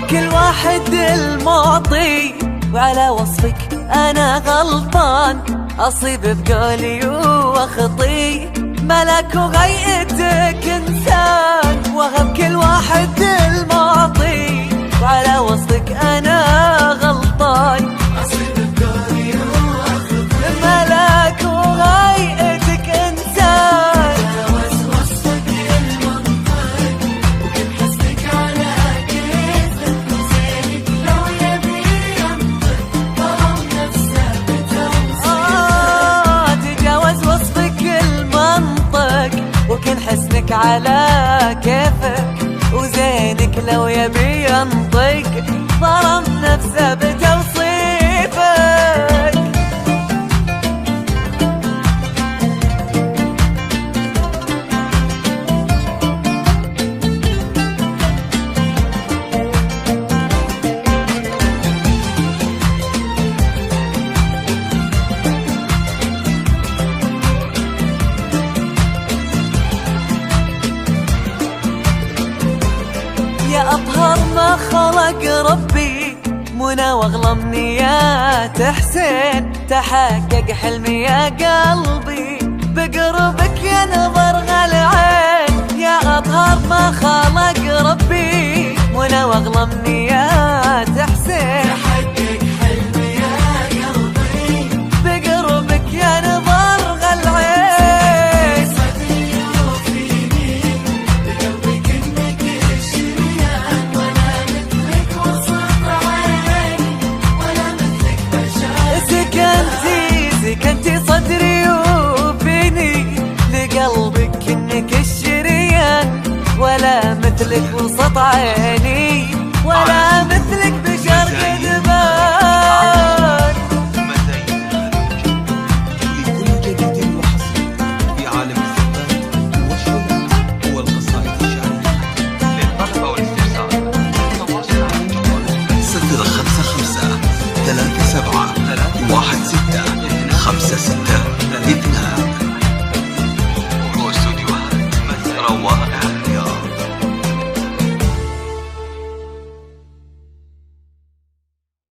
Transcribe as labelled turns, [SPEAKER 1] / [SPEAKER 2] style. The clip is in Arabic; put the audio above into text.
[SPEAKER 1] كل واحد المعطي، وعلى وصفك أنا غلطان، أصيب بقولي وأخطي، ملك وغيئتك إنسان. وهب كل واحد المعطي، وعلى وصفك أنا غلطان، أصيب بقولي وأخطي، ملك وغيئتك إنسان. تجاوز وصفك المنطق، وكل حسنك على كيفك، وزينك لو يبي ينطق ظلم نفسه بتوصيفك. تجاوز وصفك المنطق، وكل حسنك على كيفك، وزينك لو يبي ينطق ظلم نفسه بتوصيفك. يا أطهر ما خلق ربي، منى واغلى امنيات حسين، تحقق حلمي يا قلبي، بقربك يا نظر العين. يا أطهر ما خلق ربي، منى واغلى امنيات حسين، تحقق حلمي يا قلبي، بقربك يا نظر العين. صدري وفيني بقلبك انك الشريان، ولا مثلك وسط عيني، ولا مثلك بشر. سكنتي صدري وفيني، لقلبك انك الشريان، ولا مثلك وسط عيني، ولا مثلك بشر كذبان.
[SPEAKER 2] لكل جديد وحصري في عالم الزبان والشهرة والقصائد الشعرية. للطلب والاستفسار تواصل على الجوال 055 37 16 56 2.